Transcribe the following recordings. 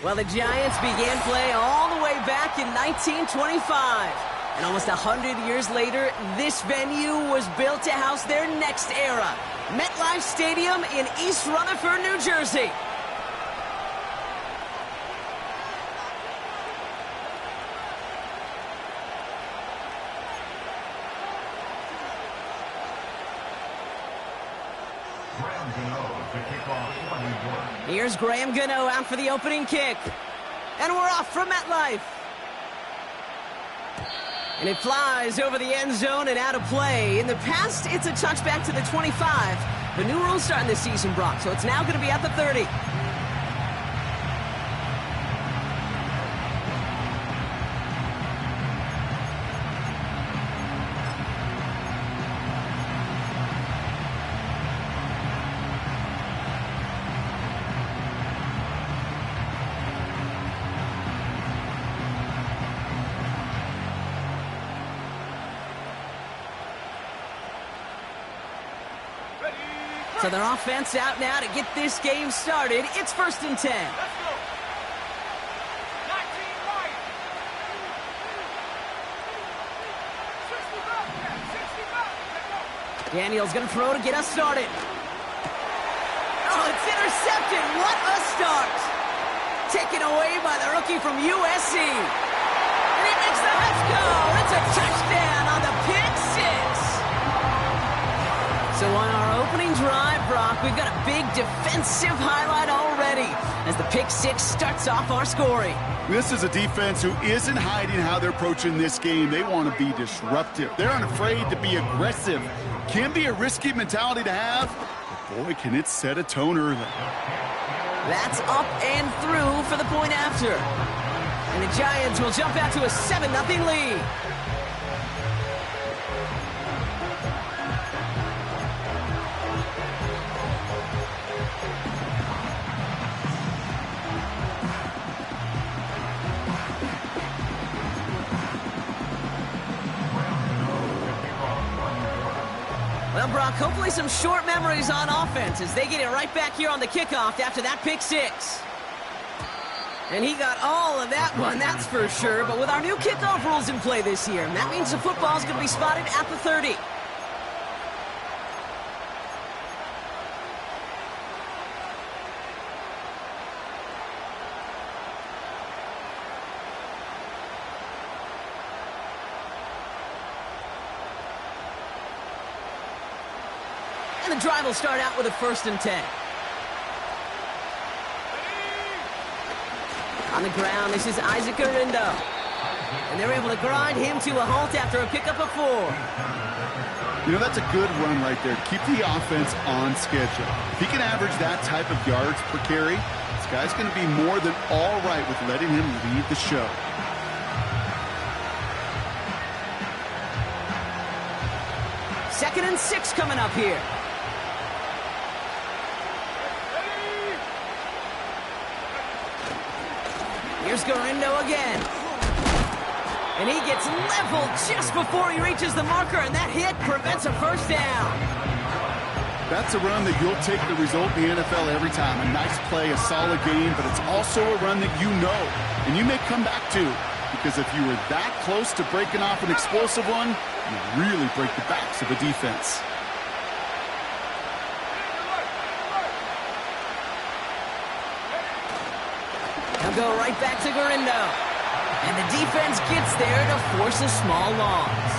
Well, the Giants began play all the way back in 1925. And almost 100 years later, this venue was built to house their next era. MetLife Stadium in East Rutherford, New Jersey. Here's Graham Gano out for the opening kick. And we're off from MetLife. And it flies over the end zone and out of play. In the past, it's a touchback to the 25. The new rules starting this season, Brock, so it's now going to be at the 30. So their offense out now to get this game started. It's 1st and 10. Let's go. 19 right. 60 back. Daniel's going to throw to get us started. Oh, it's intercepted. What a start. Taken away by the rookie from USC. And he makes the Husk go. It's a touchdown on the pick six. So on our opening drive, Brock, we've got a big defensive highlight already as the pick six starts off our scoring. This is a defense who isn't hiding how they're approaching this game. They want to be disruptive. They're unafraid to be aggressive. Can be a risky mentality to have, but boy, can it set a tone early. That's up and through for the point after. And the Giants will jump out to a 7-0 lead. Well, Brock, hopefully some short memories on offense as they get it right back here on the kickoff after that pick six. And he got all of that one, that's for sure. But with our new kickoff rules in play this year, that means the football's going to be spotted at the 30. And the drive will start out with a 1st and 10. On the ground, this is Isaac Arindo. And they're able to grind him to a halt after a pickup of 4. You know, that's a good run right there. Keep the offense on schedule. If he can average that type of yards per carry, this guy's going to be more than all right with letting him lead the show. Second and 6 coming up here. Here's Garindo again. And he gets leveled just before he reaches the marker, and that hit prevents a first down. That's a run that you'll take the result in the NFL every time. A nice play, a solid game, but it's also a run that you know, and you may come back to, because if you were that close to breaking off an explosive one, you really break the backs of the defense. They'll go right back to Garindo. And the defense gets there to force a small loss.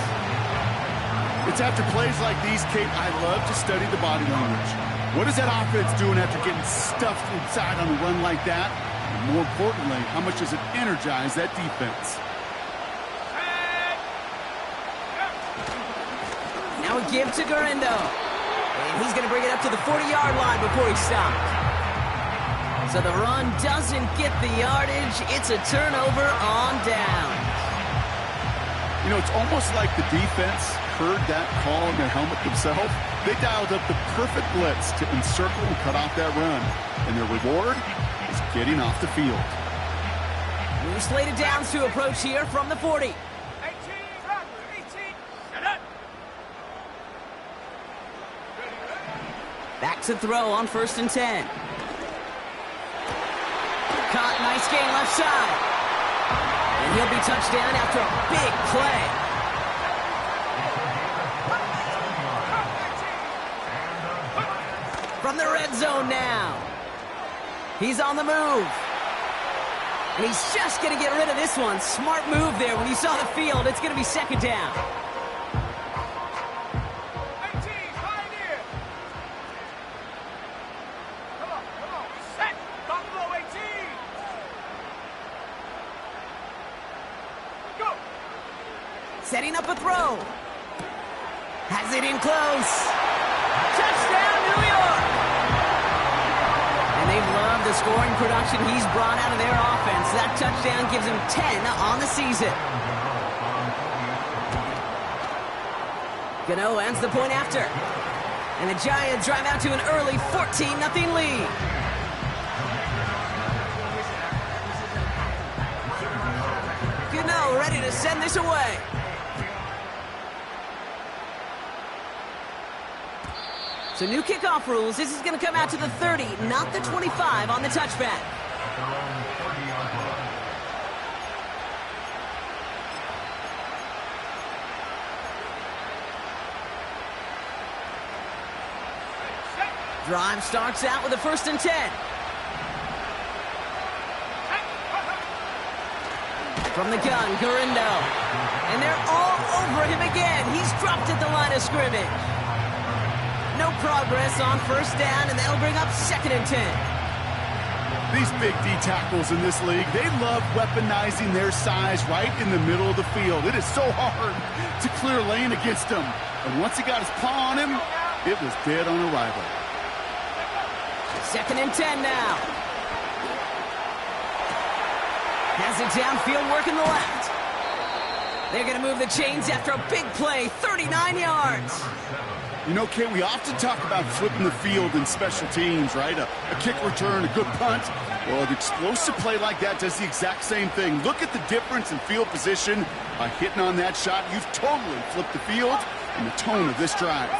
It's after plays like these, Kate, I love to study the body language. What is that offense doing after getting stuffed inside on a run like that? And more importantly, how much does it energize that defense? Now a give to Garindo. And he's going to bring it up to the 40-yard line before he stops. So the run doesn't get the yardage. It's a turnover on down. You know, it's almost like the defense heard that call in their helmet themselves They dialed up the perfect blitz to encircle and cut off that run. And their reward is getting off the field. New slated downs to approach here from the 40. 18, shut up. Back to throw on 1st and 10. Caught, nice gain left side. And he'll be touched down after a big play. From the red zone now. He's on the move. And he's just going to get rid of this one. Smart move there when he saw the field. It's going to be 2nd down. 18, pioneer. Come on, set. Buffalo 18. Go. Setting up a throw. Has it in close. Touchdown, New York! And they've loved the scoring production he's brought out of their offense. That touchdown gives him 10 on the season. Gano ends the point after. And the Giants drive out to an early 14-0 lead. Gano ready to send this away. So new kickoff rules. This is going to come out to the 30, not the 25 on the touchback. Drive starts out with a 1st and 10. From the gun, Gurindo. And they're all over him again. He's dropped at the line of scrimmage. No progress on 1st down, and that'll bring up 2nd and 10. These big D tackles in this league, they love weaponizing their size right in the middle of the field. It is so hard to clear lane against him. And once he got his paw on him, it was dead on arrival. 2nd and 10 now. Has it downfield, working the left. They're going to move the chains after a big play, 39 yards. You know, Kate, we often talk about flipping the field in special teams, right? A kick return, a good punt. Well, an explosive play like that does the exact same thing. Look at the difference in field position. By hitting on that shot, you've totally flipped the field and the tone of this drive.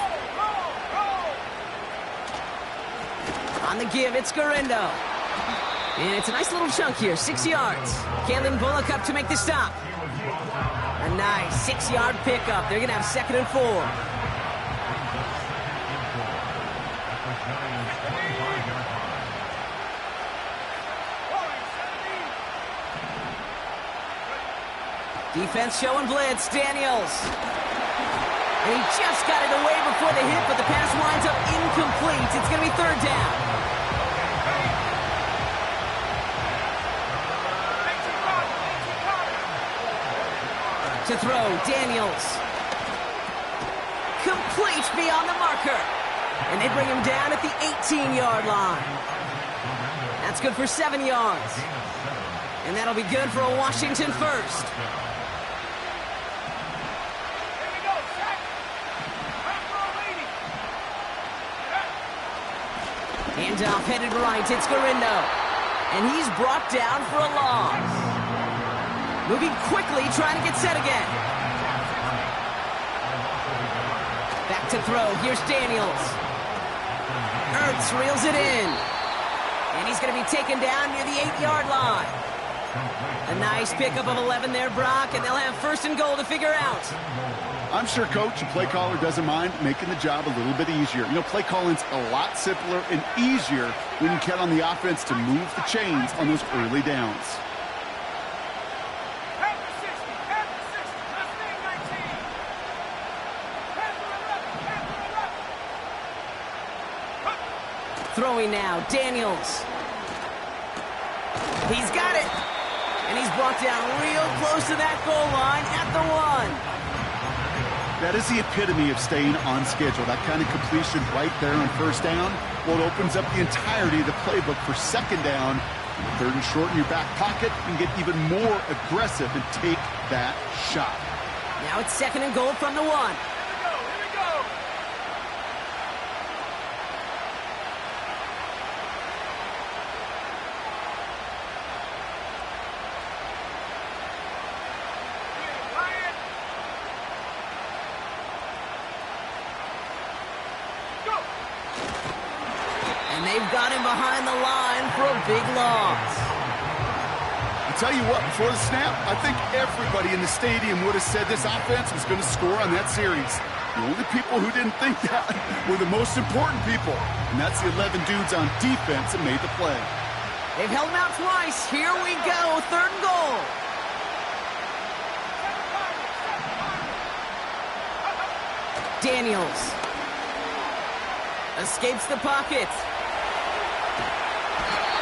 On the give, it's Gurindo. And it's a nice little chunk here, 6 yards. Kalen Bullock up to make the stop. A nice 6-yard pickup. They're going to have 2nd and 4. Defense showing blitz, Daniels. And he just got it away before the hit, but the pass winds up incomplete. It's going to be 3rd down. To throw, Daniels. Complete beyond the marker. And they bring him down at the 18-yard line. That's good for 7 yards. And that'll be good for a Washington 1st. Handoff headed right, it's Gurindo. And he's brought down for a loss. Moving quickly, trying to get set again. Back to throw, here's Daniels. Ertz reels it in. And he's going to be taken down near the 8-yard line. A nice pickup of 11 there, Brock, and they'll have 1st and goal to figure out. I'm sure coach and play caller doesn't mind making the job a little bit easier. You know, play calling's a lot simpler and easier when you count on the offense to move the chains on those early downs. Throwing now, Daniels. He's got it. And he's brought down real close to that goal line at the 1. That is the epitome of staying on schedule. That kind of completion right there on 1st down. Well, it opens up the entirety of the playbook for 2nd down. 3rd and short in your back pocket and get even more aggressive and take that shot. Now it's 2nd and goal from the 1. Here we go. And they've got him behind the line for a big loss. I tell you what, before the snap, I think everybody in the stadium would have said this offense was going to score on that series. The only people who didn't think that were the most important people, and that's the 11 dudes on defense that made the play. They've held him out twice. Here we go, 3rd and goal. Daniels escapes the pocket.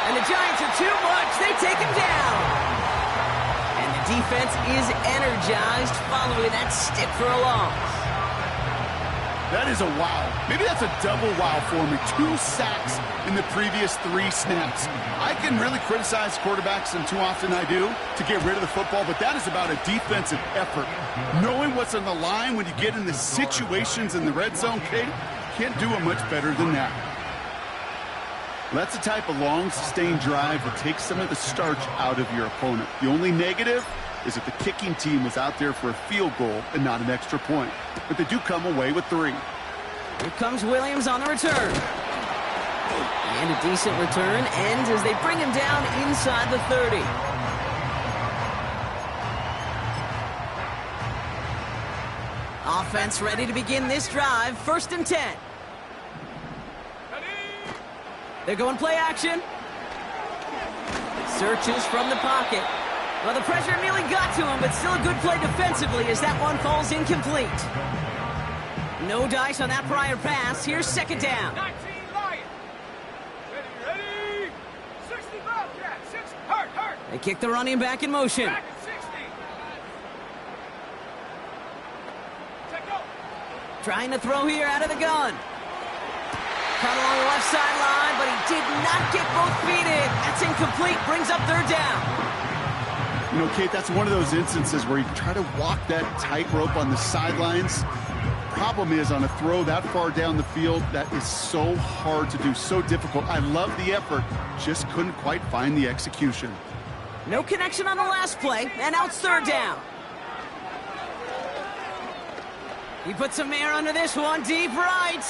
And the Giants are too much. They take him down. And the defense is energized following that stick for a loss. That is a wow. Maybe that's a double wow for me. 2 sacks in the previous 3 snaps. I can really criticize quarterbacks, and too often I do, to get rid of the football, but that is about a defensive effort. Knowing what's on the line when you get in the situations in the red zone, Kate, can't do it much better than that. That's the type of long, sustained drive that takes some of the starch out of your opponent. The only negative is that the kicking team was out there for a field goal and not an extra point. But they do come away with 3. Here comes Williams on the return. And a decent return ends as they bring him down inside the 30. Offense ready to begin this drive. 1st and 10. They're going play action. Searches from the pocket. Well, the pressure nearly got to him, but still a good play defensively as that one falls incomplete. No dice on that prior pass. Here's 2nd down. 19 Lions. Ready. 60 Bobcat. 6 hurt. They kick the running back in motion. Back at 60. Check go. Trying to throw here out of the gun. Caught along the left sideline, but he did not get both feet in. That's incomplete. Brings up 3rd down. You know, Kate, that's one of those instances where you try to walk that tightrope on the sidelines. Problem is, on a throw that far down the field, that is so hard to do, so difficult. I love the effort, just couldn't quite find the execution. No connection on the last play, and now it's 3rd down. He puts some air under this one, deep right.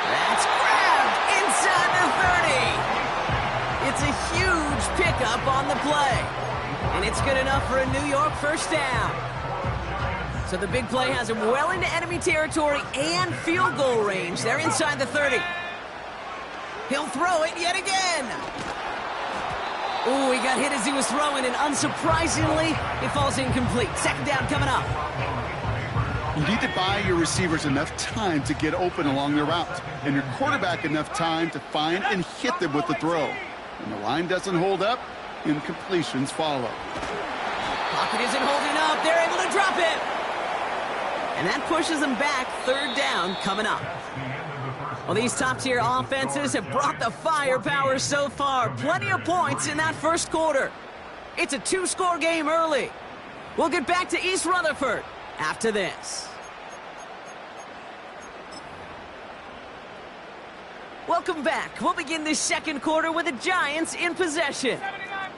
That's grabbed inside the 30. It's a huge pickup on the play. And it's good enough for a New York 1st down. So the big play has him well into enemy territory and field goal range. They're inside the 30. He'll throw it yet again. Ooh, he got hit as he was throwing, and unsurprisingly, it falls incomplete. 2nd down coming up. You need to buy your receivers enough time to get open along their route, and your quarterback enough time to find and hit them with the throw. When the line doesn't hold up, incompletions follow. Pocket isn't holding up. They're able to drop it. And that pushes them back. 3rd down coming up. Well, these top-tier offenses have brought the firepower so far. Plenty of points in that 1st quarter. It's a 2-score game early. We'll get back to East Rutherford after this. Welcome back. We'll begin this 2nd quarter with the Giants in possession.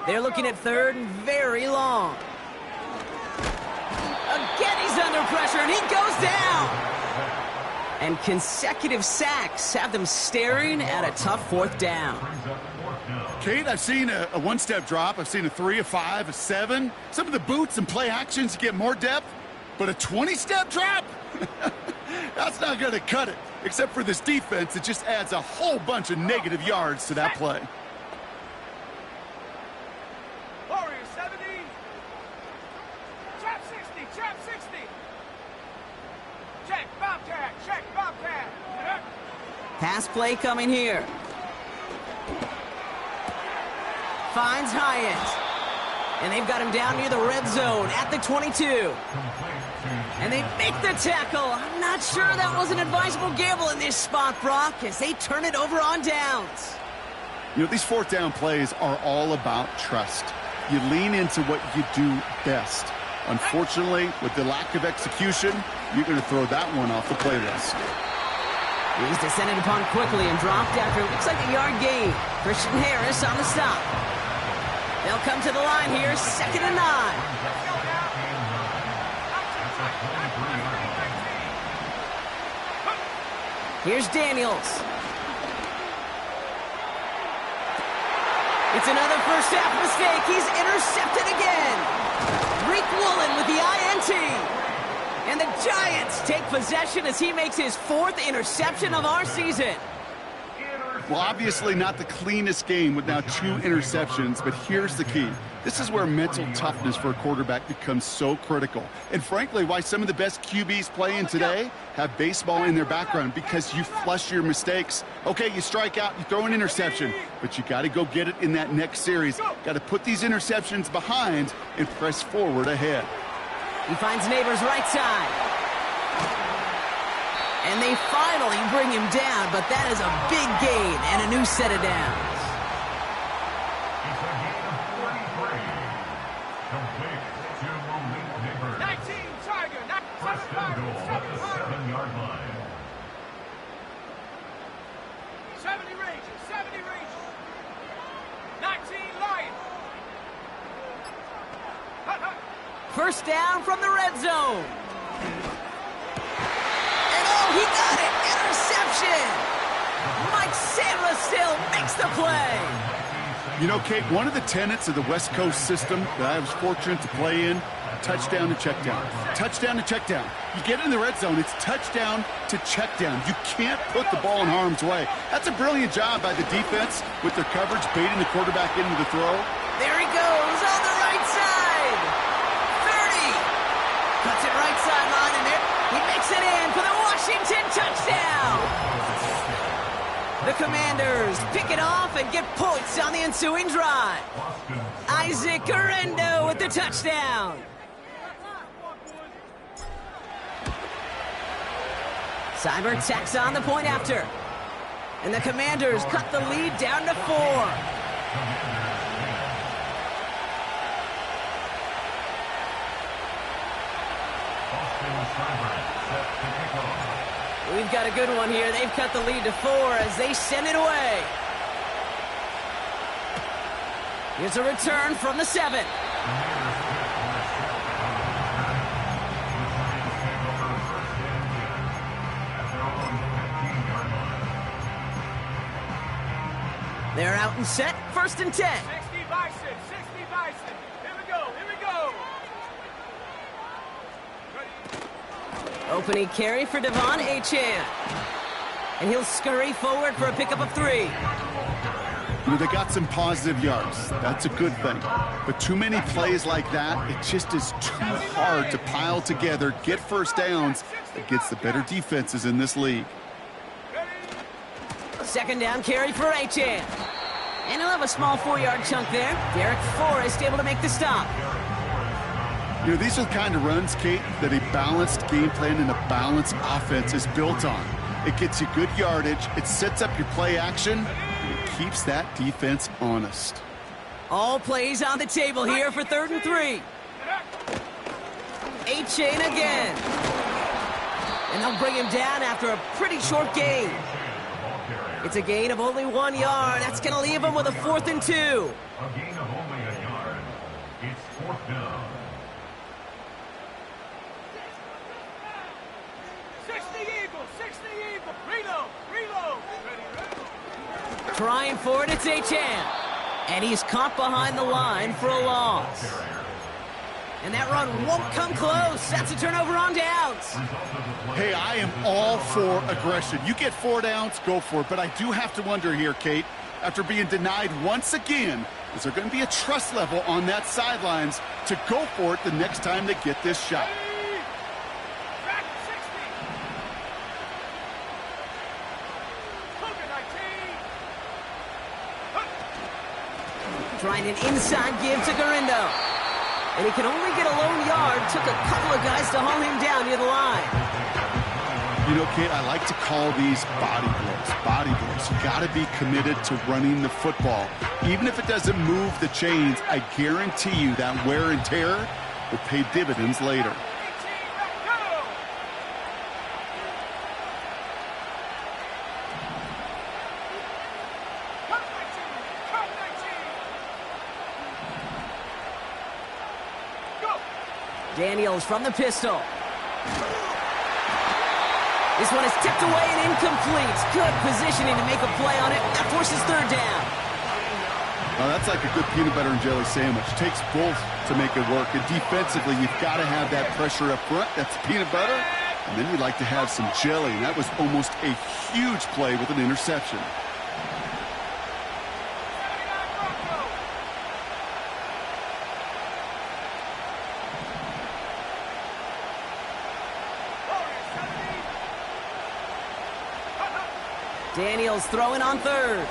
They're looking at 3rd and very long. Again, he's under pressure, and he goes down. And consecutive sacks have them staring at a tough 4th down. Kate, I've seen a 1-step drop. I've seen a 3, a 5, a 7. Some of the boots and play actions to get more depth. But a 20-step drop? That's not going to cut it. Except for this defense, it just adds a whole bunch of negative yards to that play. Warriors 70. Trap 60. Check Bobcat. Pass play coming here. Finds Hyatt. And they've got him down near the red zone at the 22. And they make the tackle. I'm not sure that was an advisable gamble in this spot, Brock, as they turn it over on downs. You know, these 4th down plays are all about trust. You lean into what you do best. Unfortunately, with the lack of execution, you're going to throw that one off the playlist. He's descended upon quickly and dropped after it looks like a yard gain. Christian Harris on the stop. They'll come to the line here, 2nd and 9. Here's Daniels. It's another first half mistake. He's intercepted again. Reek Woolen with the INT. And the Giants take possession as he makes his 4th interception of our season. Well, obviously not the cleanest game with now 2 interceptions, but here's the key. This is where mental toughness for a quarterback becomes so critical. And frankly, why some of the best QBs playing today have baseball in their background, because you flush your mistakes. Okay, you strike out, you throw an interception, but you got to go get it in that next series. Got to put these interceptions behind and press forward ahead. He finds Neighbors right side. And they finally bring him down, but that is a big gain and a new set of downs. It's a gain of 43. Complete to Malik Neighbors. 19 Tiger. First and goal at the 7-yard line. 70 Rangers. 70 Rangers. 19 Lions. Hut, hut. First down from the red zone. And oh, he got it! Interception! Mike Sainristil makes the play. You know, Kate, one of the tenets of the West Coast system that I was fortunate to play in, touchdown to check down. Touchdown to check down. You get in the red zone, it's touchdown to check down. You can't put the ball in harm's way. That's a brilliant job by the defense with their coverage, baiting the quarterback into the throw. There he goes on the right side. 30. Cuts it right sideline, and there he makes it in for the Washington touchdown. The Commanders pick it off and get points on the ensuing drive. Isaac Guerrero with the touchdown. Seibert tacks on the point after. And the Commanders cut the lead down to 4. We've got a good one here. They've cut the lead to 4 as they send it away. Here's a return from the 7. They're out and set. First and 10. 60 Bison. 60 Bison. Here we go. Here we go. Opening carry for Devon Achane. And he'll scurry forward for a pickup of 3. You know, they got some positive yards. That's a good thing. But too many plays like that, it just is too hard to pile together, get first downs against the better defenses in this league. Second down carry for Achane. And he'll have a small 4-yard chunk there. Derek Forrest able to make the stop. You know, these are the kind of runs, Kate, that a balanced game plan and a balanced offense is built on. It gets you good yardage, it sets up your play action, and it keeps that defense honest. All plays on the table here for 3rd and 3. Achane again. And they'll bring him down after a pretty short gain. It's a gain of only 1 yard. That's going to leave him with a 4th and 2. A gain of only a yard. It's 4th down. 60 Eagles. 60 Eagles. Reload. Reload. Ready. Trying for it, it's Achane. And he's caught behind the line for a loss. And that run won't come close. That's a turnover on downs. Hey, I am all for aggression. You get 4 downs, go for it. But I do have to wonder here, Kate, after being denied once again, is there going to be a trust level on that sidelines to go for it the next time they get this shot? Back 60. Cougar 19. Trying an inside give to Guerrero. And he can only get a lone yard. Took a couple of guys to haul him down near the line. You know, Kate, I like to call these body blows. Body blows. You got to be committed to running the football. Even if it doesn't move the chains, I guarantee you that wear and tear will pay dividends later. 18, back, go. Cut 19. Cut 19. Go. Daniels from the pistol. This one is tipped away and incomplete. Good positioning to make a play on it. That forces 3rd down. Well, that's like a good peanut butter and jelly sandwich. It takes both to make it work. And defensively, you've got to have that pressure up front. That's peanut butter. And then you'd like to have some jelly. And that was almost a huge play with an interception. Daniels throwing on third.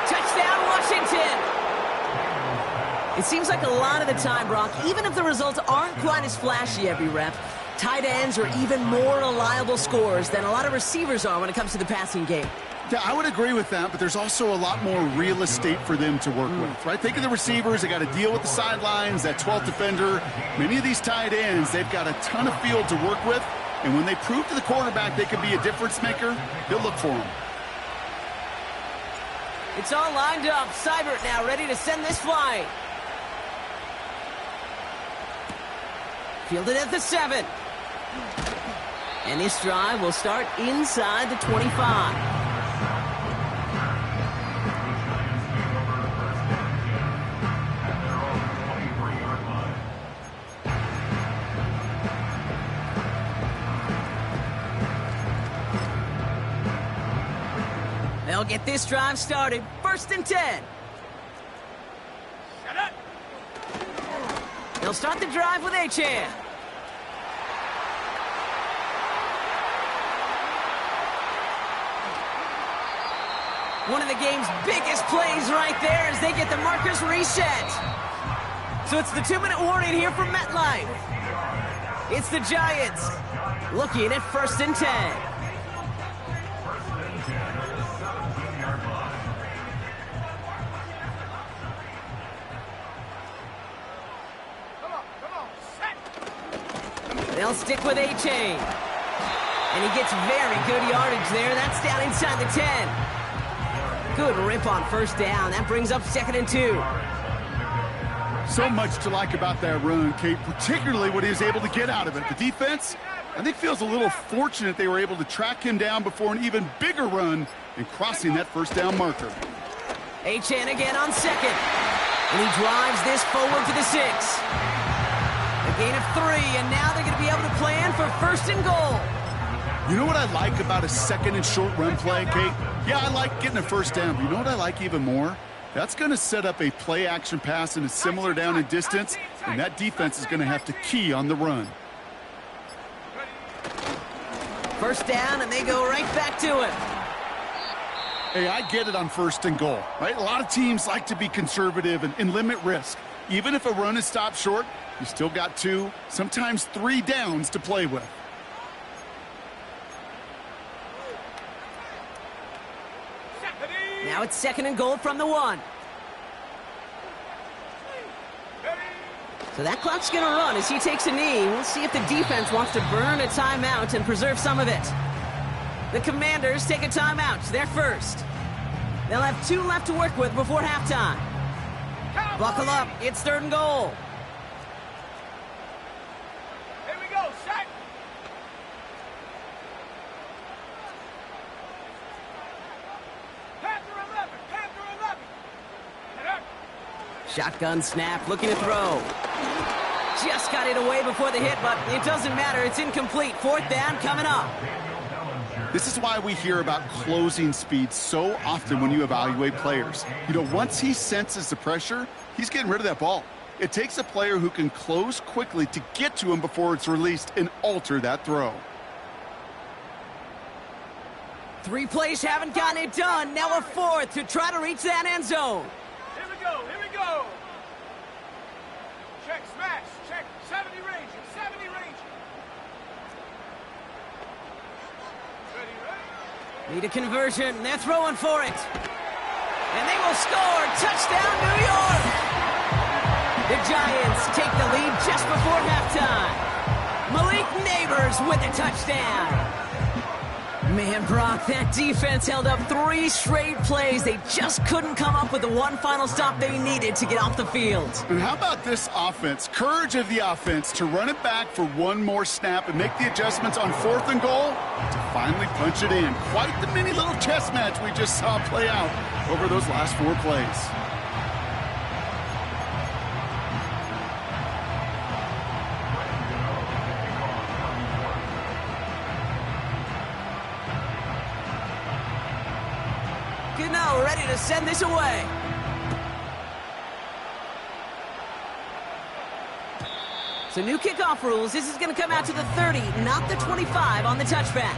Touchdown, Washington! It seems like a lot of the time, Brock, even if the results aren't quite as flashy every rep, tight ends are even more reliable scorers than a lot of receivers are when it comes to the passing game. Yeah, I would agree with that, but there's also a lot more real estate for them to work with, right? Think of the receivers. They got to deal with the sidelines, that 12th defender. Many of these tight ends, they've got a ton of field to work with. And when they prove to the quarterback they could be a difference maker, he'll look for them. It's all lined up. Seibert now ready to send this flying. Fielded at the 7. And this drive will start inside the 25. They'll get this drive started. 1st and 10. Shut up. They'll start the drive with Achane. One of the game's biggest plays right there as they get the markers reset. So it's the 2-minute warning here from MetLife. It's the Giants looking at 1st and 10. They'll stick with Achane. And he gets very good yardage there. That's down inside the 10. Good rip on 1st down. That brings up 2nd and 2. So much to like about that run, Kate, particularly what he was able to get out of it. The defense, I think, feels a little fortunate they were able to track him down before an even bigger run and crossing that 1st down marker. Achane again on 2nd. And he drives this forward to the 6. A gain of 3, and now they're going to be able to plan for 1st and goal. You know what I like about a 2nd and short run play, Kate? Yeah, I like getting a 1st down, but you know what I like even more? That's going to set up a play-action pass in a similar down and distance, and that defense is going to have to key on the run. 1st down, and they go right back to it. Hey, I get it on 1st and goal, right? A lot of teams like to be conservative and limit risk. Even if a run is stopped short, you still got 2, sometimes 3 downs to play with. Now it's 2nd and goal from the 1. So that clock's going to run as he takes a knee. We'll see if the defense wants to burn a timeout and preserve some of it. The Commanders take a timeout. They're first. They'll have 2 left to work with before halftime. Buckle up. It's 3rd and goal. Here we go, set. Panther 11, Panther 11. Get up. Shotgun snap, looking to throw. Just got it away before the hit, but it doesn't matter. It's incomplete. 4th down coming up. This is why we hear about closing speed so often when you evaluate players. You know, once he senses the pressure, he's getting rid of that ball. It takes a player who can close quickly to get to him before it's released and alter that throw. 3 plays haven't gotten it done. Now a 4th to try to reach that end zone. Here we go, here we go. Check, smash, check. 70 range, 70 range. Ready, ready. Need a conversion. They're throwing for it. And they will score. Touchdown, New York. The Giants take the lead just before halftime. Malik Neighbors with a touchdown. Man, Brock, that defense held up 3 straight plays. They just couldn't come up with the one final stop they needed to get off the field. And how about this offense? Courage of the offense to run it back for 1 more snap and make the adjustments on 4th and goal to finally punch it in. Quite the mini little chess match we just saw play out over those last 4 plays. Gano ready to send this away. So new kickoff rules. This is going to come out to the 30, not the 25 on the touchback.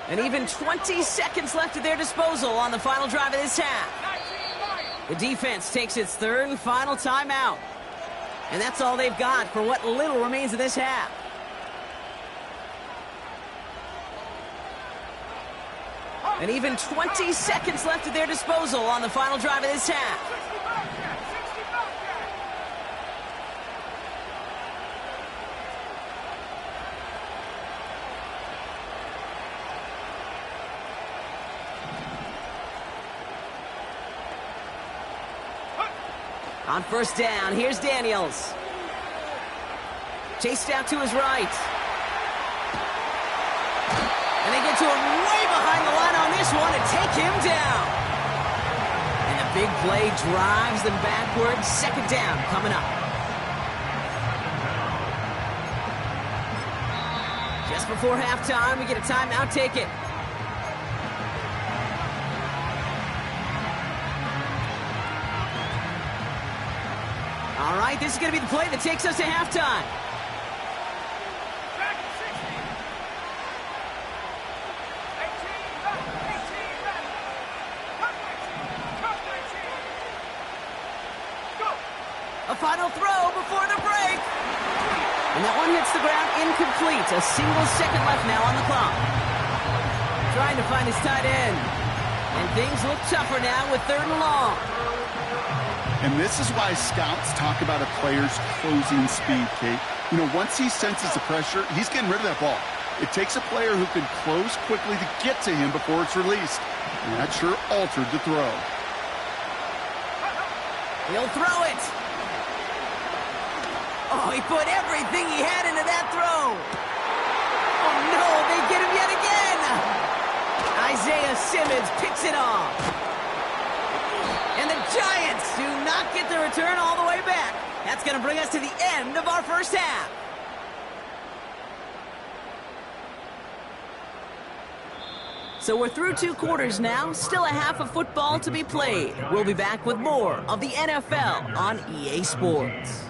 And even 20 seconds left at their disposal on the final drive of this half. The defense takes its 3rd and final timeout. And that's all they've got for what little remains of this half. And even 20 seconds left at their disposal on the final drive of this half. On first down, here's Daniels. Chased out to his right. And they get to him way behind the line on this one and take him down. And a big play drives them backwards. 2nd down coming up. Just before halftime, we get a timeout. Take it. All right, this is going to be the play that takes us to halftime. A final throw before the break. And that one hits the ground incomplete. A single second left now on the clock. Trying to find his tight end. And things look tougher now with 3rd and long. And this is why scouts talk about a player's closing speed, Kate. You know, once he senses the pressure, he's getting rid of that ball. It takes a player who can close quickly to get to him before it's released. And that sure altered the throw. He'll throw it. Oh, he put everything he had into that throw. Oh, no, they get him yet again. Isaiah Simmons picks it off. And the Giants do not get the return all the way back. That's going to bring us to the end of our first half. So we're through 2 quarters now. Still a half of football to be played. We'll be back with more of the NFL on EA Sports.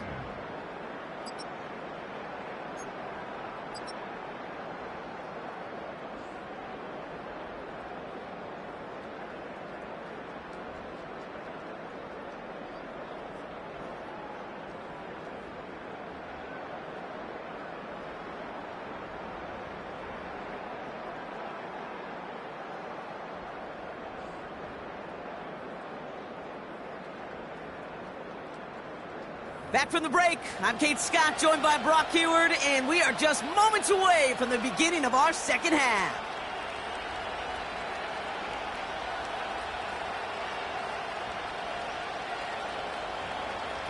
Back from the break, I'm Kate Scott, joined by Brock Huard, and we are just moments away from the beginning of our second half.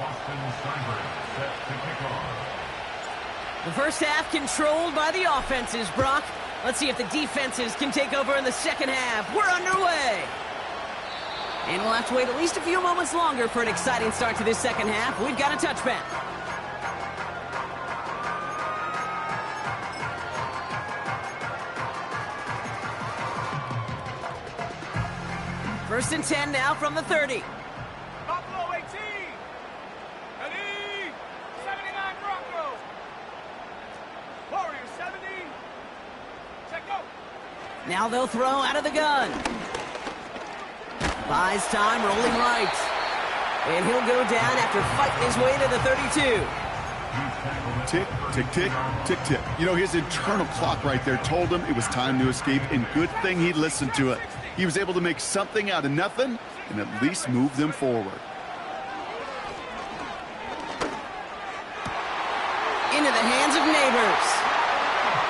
Austin Steinberg set to kick off. The first half controlled by the offenses, Brock. Let's see if the defenses can take over in the second half. We're underway. And we'll have to wait at least a few moments longer for an exciting start to this second half. We've got a touchback. First and 10 now from the 30. Buffalo 18. Ready? 79 Broncos. Warriors 70. Check go. Now they'll throw out of the gun. Buys time, rolling right. And he'll go down after fighting his way to the 32. Tick, tick, tick, tick, tick. You know, his internal clock right there told him it was time to escape, and good thing he listened to it. He was able to make something out of nothing and at least move them forward. Into the hands of Neighbors.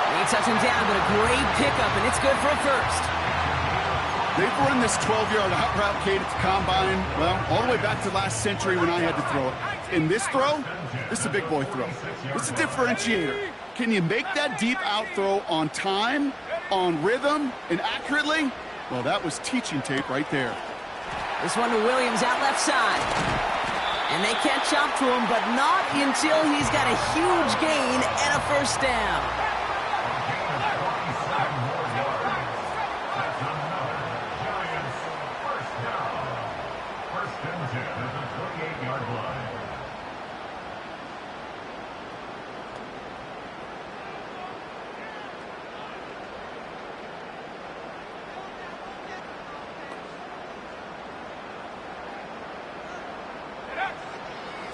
They touch him down, but a great pickup, and it's good for a first. They've run this 12-yard out route, Kate, at the combine, well, all the way back to last century when I had to throw it. In this throw, this is a big boy throw. It's a differentiator. Can you make that deep out throw on time, on rhythm, and accurately? Well, that was teaching tape right there. This one to Williams out left side. And they catch up to him, but not until he's got a huge gain and a first down.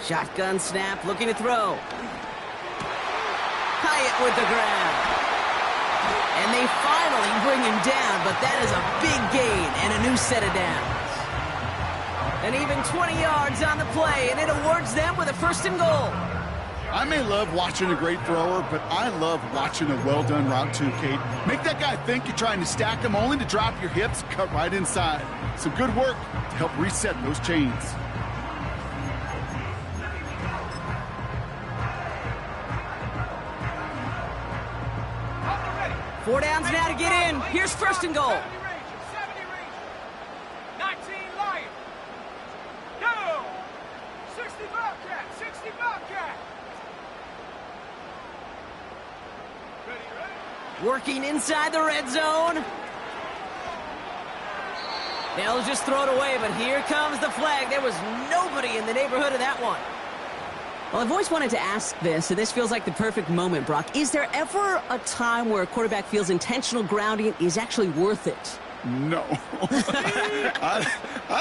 Shotgun snap, looking to throw. Hyatt with the grab. And they finally bring him down, but that is a big gain and a new set of downs. And even 20 yards on the play, and it awards them with a first and goal. I may love watching a great thrower, but I love watching a well-done route too, Kate. Make that guy think you're trying to stack him, only to drop your hips, cut right inside. Some good work to help reset those chains. 4 downs now to get in. Here's first and goal. 70 range. 19 Lions. Go. 60 Bobcat. 60 Bobcat. Ready. Working inside the red zone. They'll just throw it away, but here comes the flag. There was nobody in the neighborhood of that one. Well, I've always wanted to ask this, and this feels like the perfect moment, Brock. Is there ever a time where a quarterback feels intentional grounding is actually worth it? No. I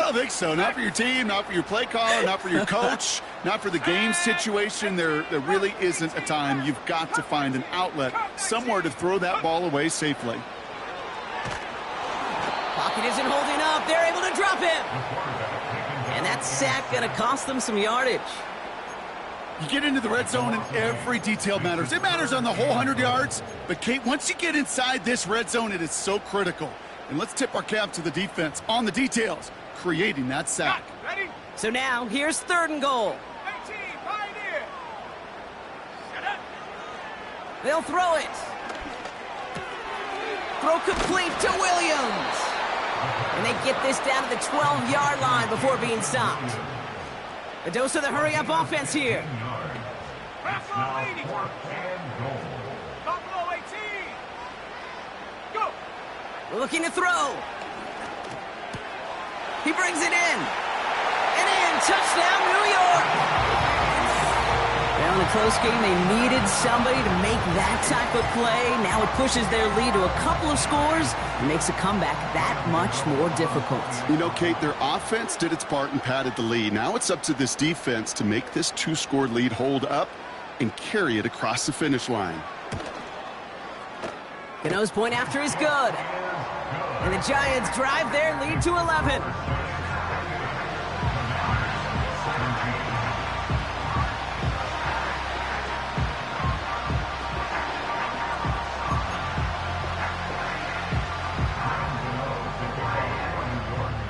don't think so. Not for your team, not for your play caller, not for your coach, not for the game situation. There really isn't a time. You've got to find an outlet, somewhere to throw that ball away safely. Pocket isn't holding up. They're able to drop him. And that sack going to cost them some yardage. You get into the red zone and every detail matters. It matters on the whole 100 yards. But, Kate, once you get inside this red zone, it is so critical. And let's tip our cap to the defense on the details, creating that sack. Ready. So now, here's third and goal. 18 Pioneer. Set up. They'll throw it. Throw complete to Williams. And they get this down to the 12-yard line before being stopped. A dose of the hurry-up offense here. Buffalo 80. Buffalo 18. Go. Looking to throw. He brings it in. And in. Touchdown, New York. Now in a close game, they needed somebody to make that type of play. Now it pushes their lead to a couple of scores and makes a comeback that much more difficult. You know, Kate, their offense did its part and padded the lead. Now it's up to this defense to make this 2-score lead hold up and carry it across the finish line. Cano's point after is good. And the Giants drive their lead to 11.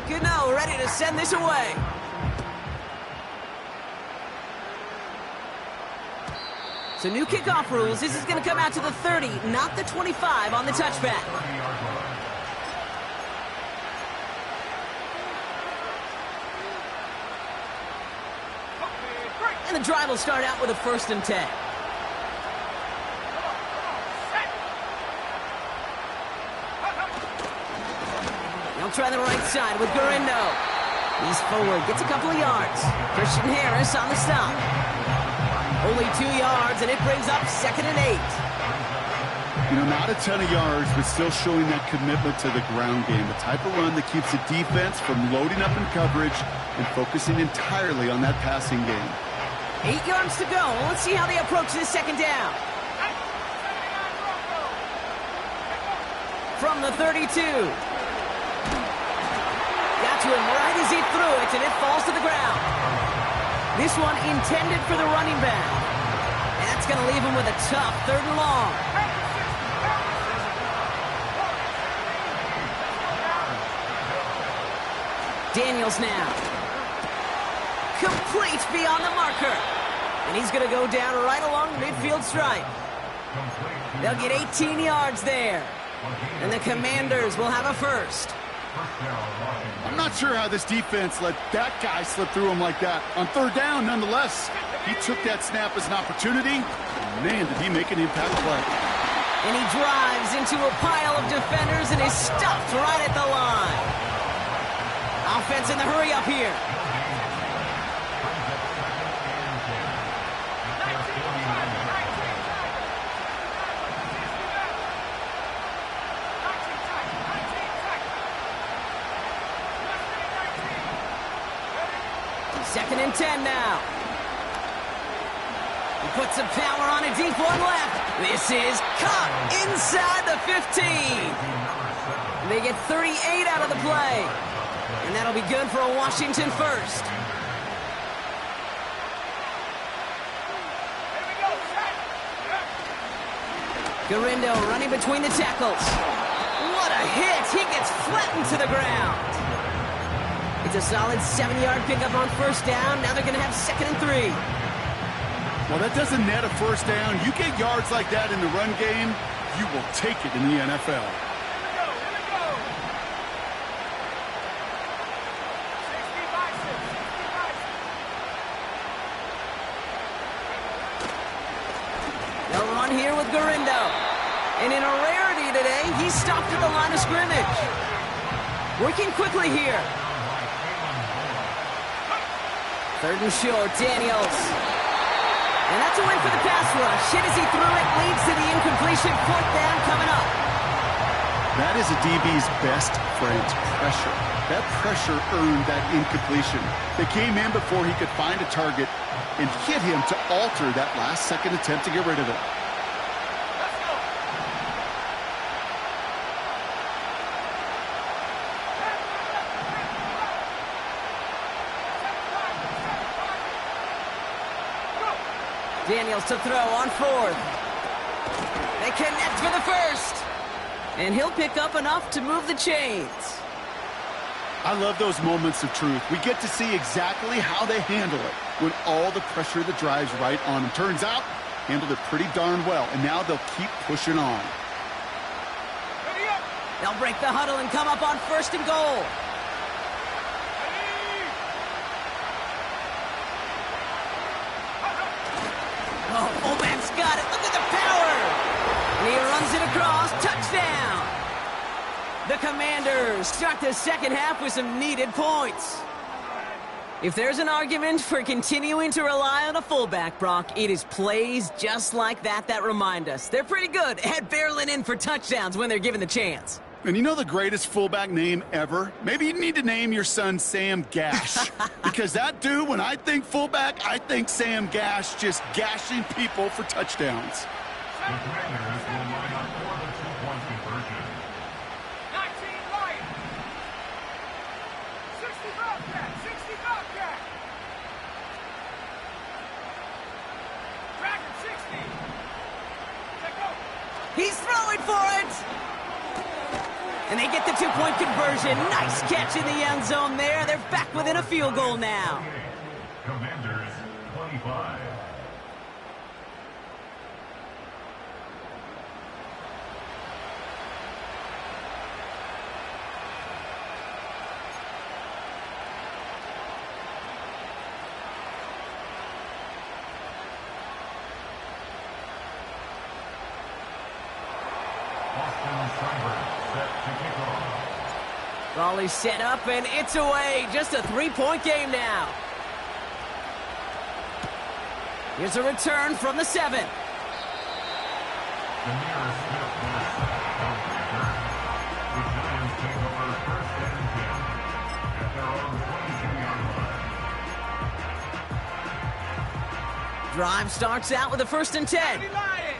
Cano ready to send this away. So new kickoff rules. This is going to come out to the 30, not the 25 on the touchback. And the drive will start out with a 1st and 10. They'll try the right side with Gurindo. He's forward, gets a couple of yards. Christian Harris on the stop. Only 2 yards, and it brings up 2nd and 8. You know, not a ton of yards, but still showing that commitment to the ground game. The type of run that keeps the defense from loading up in coverage and focusing entirely on that passing game. 8 yards to go. Let's see how they approach this second down. From the 32. Got to him right as he threw it, and it falls to the ground. This one intended for the running back. That's going to leave him with a tough 3rd and long. Daniels now. Complete beyond the marker. And he's going to go down right along the midfield stripe. They'll get 18 yards there. And the Commanders will have a first. I'm not sure how this defense let that guy slip through him like that. On 3rd down, nonetheless, he took that snap as an opportunity. Man, did he make an impact play. And he drives into a pile of defenders and is stopped right at the line. Offense in the hurry up here. Second and 10 now. He puts some power on a deep one left. This is caught inside the 15. They get 38 out of the play. And that'll be good for a Washington first. Garindo running between the tackles. What a hit! He gets flattened to the ground. It's a solid 7-yard pickup on 1st down. Now they're going to have 2nd and 3. Well, that doesn't net a 1st down. You get yards like that in the run game, you will take it in the NFL. They'll run here with Garindo. And in a rarity today, he's stopped at the line of scrimmage. Working quickly here. 3rd and short, Daniels. And that's a win for the pass rush. Hit as he threw it, leads to the incompletion. 4th down coming up. That is a DB's best friend, pressure. That pressure earned that incompletion. They came in before he could find a target and hit him to alter that last-second attempt to get rid of it. Daniels to throw on 4th. They connect for the first. And he'll pick up enough to move the chains. I love those moments of truth. We get to see exactly how they handle it when all the pressure that drives right on them. Turns out, handled it pretty darn well. And now they'll keep pushing on. They'll break the huddle and come up on 1st and goal. Oh, fullback's got it. Look at the power. And he runs it across. Touchdown. The Commanders start the second half with some needed points. If there's an argument for continuing to rely on a fullback, Brock, it is plays just like that that remind us. They're pretty good at barreling in for touchdowns when they're given the chance. And you know the greatest fullback name ever? Maybe you need to name your son Sam Gash. Because that dude, when I think fullback, I think Sam Gash just gashing people for touchdowns. The Commanders will line up for the 2-point conversion. 19 Lions. 60 Bobcat. 60 Bobcat. Dragon 60. Take go. He's throwing for it. And they get the 2-point conversion. Nice catch in the end zone there. They're back within a field goal now. Commanders 25. Raleigh set up, and it's away. Just a 3-point game now. Here's a return from the 7. The nearest fifth for the second return. The Giants take over 1st and 10 at their own 22-yard line. Drive starts out with a 1st and 10. Ready, Lion.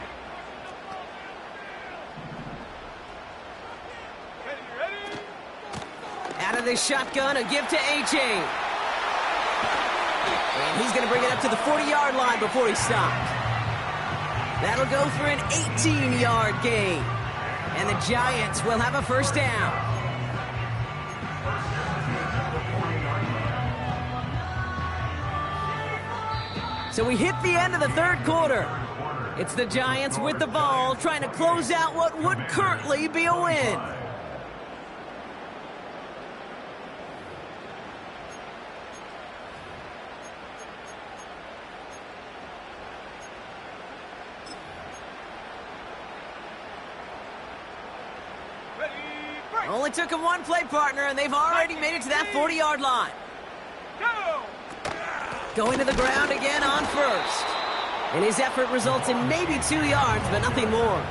Ready. Out of the shotgun, a give to A.J. And he's going to bring it up to the 40-yard line before he stopped. That'll go for an 18-yard gain. And the Giants will have a 1st down. So we hit the end of the 3rd quarter. It's the Giants with the ball, trying to close out what would currently be a win. Only took him one play, partner, and they've already made it to that 40-yard line. Go. Going to the ground again on 1st. And his effort results in maybe 2 yards, but nothing more.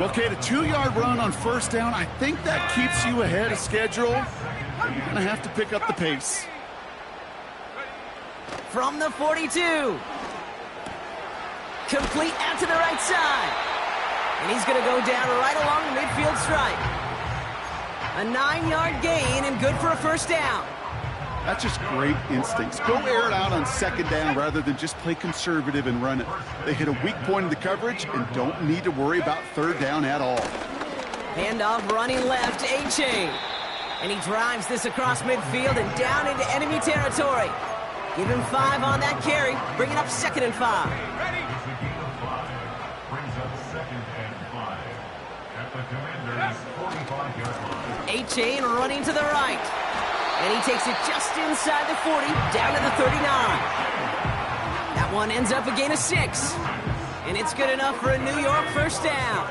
Okay, the 2-yard run on 1st down, I think that keeps you ahead of schedule. You're going to have to pick up the pace. From the 42. Complete out to the right side. And he's going to go down right along the midfield stripe. A 9-yard gain and good for a 1st down. That's just great instincts. Go air it out on 2nd down rather than just play conservative and run it. They hit a weak point in the coverage and don't need to worry about 3rd down at all. Handoff running left, A-Chain. And he drives this across midfield and down into enemy territory. Give him 5 on that carry, bringing up 2nd and 5. Ready. Brings up 2nd and 5 at the Commanders' 45-yard line. A-Chain running to the right. And he takes it just inside the 40, down to the 39. That one ends up a gain of 6. And it's good enough for a New York 1st down.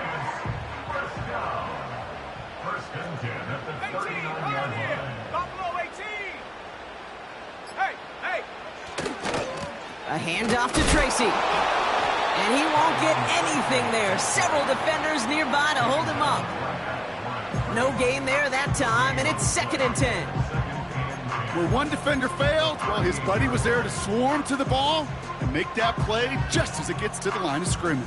First and 10 at the 18. 39-yard line. Buffalo 18. Hey. A handoff to Tracy. And he won't get anything there. Several defenders nearby to hold him up. No gain there that time, and it's 2nd and 10. Where one defender failed, well, his buddy was there to swarm to the ball and make that play just as it gets to the line of scrimmage.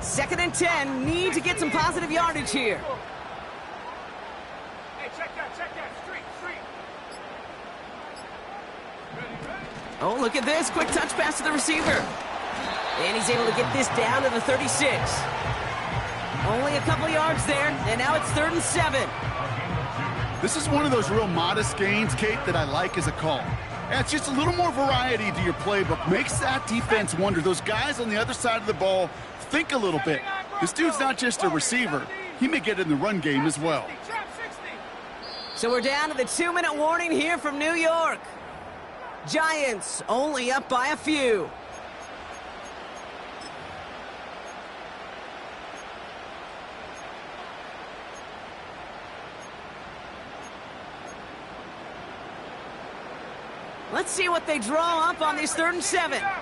2nd and 10, need to get some positive yardage here. Hey, check that. Street. Ready. Oh, look at this. Quick touch pass to the receiver. And he's able to get this down to the 36. Only a couple yards there, and now it's 3rd and 7. This is one of those real modest gains, Kate, that I like as a call. Adds just a little more variety to your playbook. Makes that defense wonder. Those guys on the other side of the ball think a little bit. This dude's not just a receiver. He may get in the run game as well. So we're down to the 2-minute warning here from New York. Giants only up by a few. Let's see what they draw up on this 3rd and 7. Hey.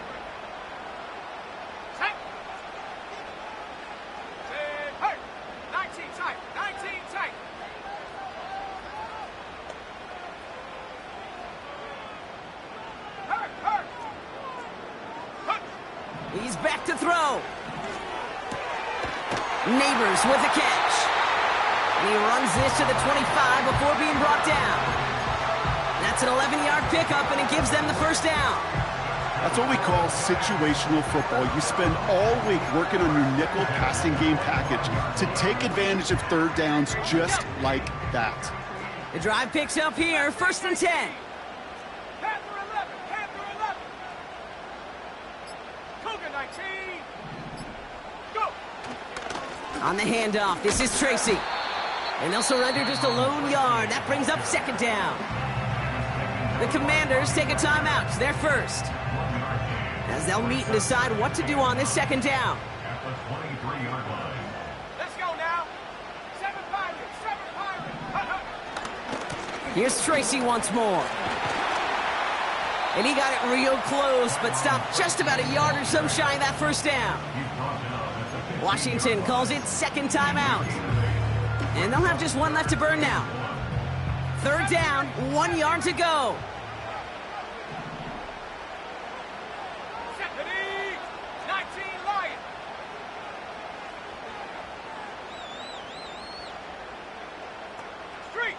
19 tight. Hurt. He's back to throw. Neighbors with the catch. And he runs this to the 25 before being brought down. That's an 11-yard pickup, and it gives them the 1st down. That's what we call situational football. You spend all week working on your nickel passing game package to take advantage of 3rd downs just like that. The drive picks up here, 1st and 10. Panther 11. Cougar 19. Go. On the handoff, this is Tracy. And they'll surrender just a lone yard. That brings up 2nd down. The Commanders take a timeout. It's their first. As they'll meet and decide what to do on this 2nd down. At the 23-yard line. Let's go now. 7 Pirates. Here's Tracy once more. And he got it real close, but stopped just about a yard or so shy of that 1st down. Washington calls it 2nd timeout. And they'll have just one left to burn now. Third down, 1 yard to go. Set the knees. 19 Lions. Street.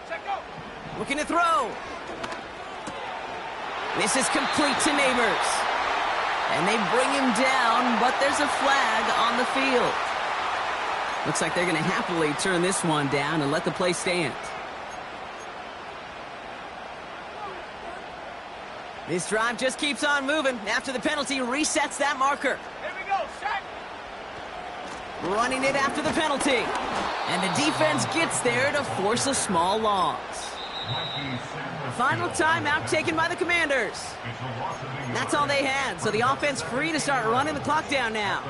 Set go. Looking to throw. This is complete to Neighbors. And they bring him down, but there's a flag on the field. Looks like they're going to happily turn this one down and let the play stand. This drive just keeps on moving. After the penalty, resets that marker. Here we go. Set. Running it after the penalty. And the defense gets there to force a small loss. Final timeout taken by the Commanders. That's all they had, so the offense free to start running the clock down now.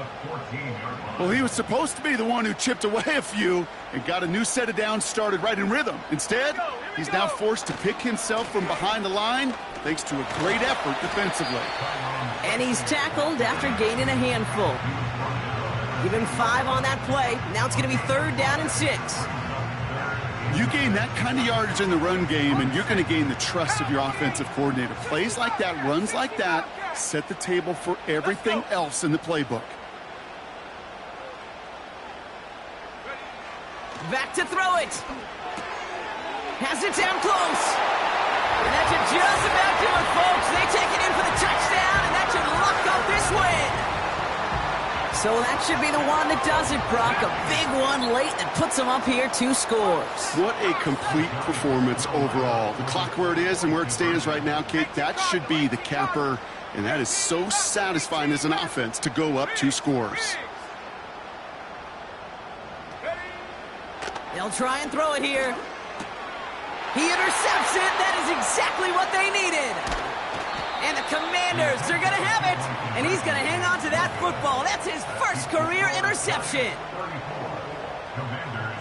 Well, he was supposed to be the one who chipped away a few and got a new set of downs started right in rhythm. Instead, he's now forced to pick himself from behind the line thanks to a great effort defensively. And he's tackled after gaining a handful. Give him 5 on that play. Now it's going to be 3rd down and 6. You gain that kind of yardage in the run game, and you're going to gain the trust of your offensive coordinator. Plays like that, runs like that, set the table for everything else in the playbook. Back to throw it. Has it down close. And that should just about do it, folks. They take it in for the touchdown, and that should lock up this win. So that should be the one that does it, Brock. A big one late that puts them up here 2 scores. What a complete performance overall. The clock where it is and where it stands right now, Kate, that should be the capper. And that is so satisfying as an offense to go up 2 scores. They'll try and throw it here. He intercepts it. That is exactly what they needed. And the Commanders, they're going to have it. And he's going to hang on to that football. That's his first career interception. 34. Commanders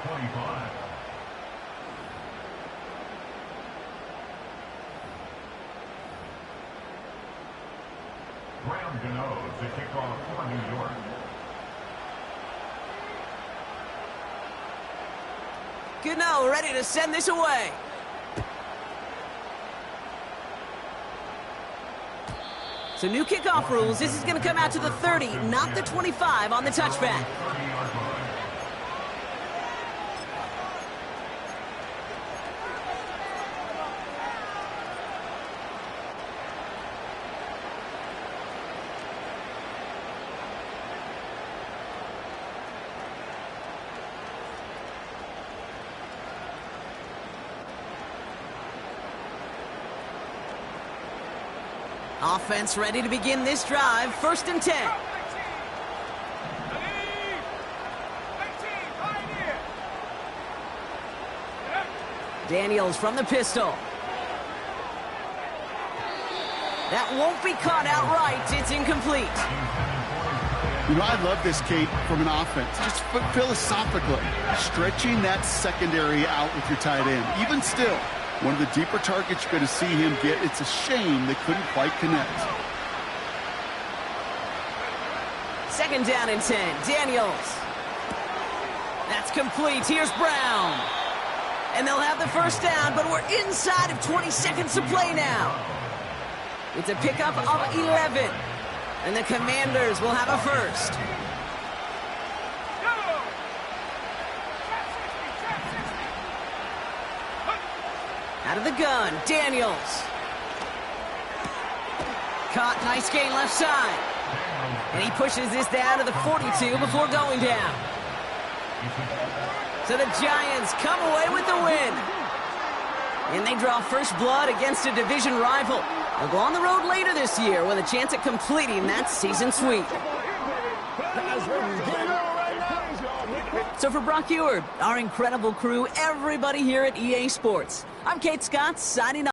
25. Graham Gano to kick off for New York. Gano ready to send this away. So new kickoff rules. This is going to come out to the 30, not the 25 on the touchback. 30-yard line. Offense ready to begin this drive. 1st and 10. 19. Pioneer. Daniels from the pistol. That won't be caught outright. It's incomplete. You know, I love this, Kate, from an offense. Just philosophically, stretching that secondary out with your tight end. Even still, one of the deeper targets you're going to see him get. It's a shame they couldn't quite connect. 2nd down and 10. Daniels. That's complete. Here's Brown. And they'll have the 1st down, but we're inside of 20 seconds to play now. It's a pickup of 11. And the Commanders will have a 1st. Out of the gun, Daniels. Caught, nice gain left side. And he pushes this down to the 42 before going down. So the Giants come away with the win. And they draw first blood against a division rival. They'll go on the road later this year with a chance at completing that season sweep. So for Brock Huard, our incredible crew, everybody here at EA Sports, I'm Kate Scott signing off.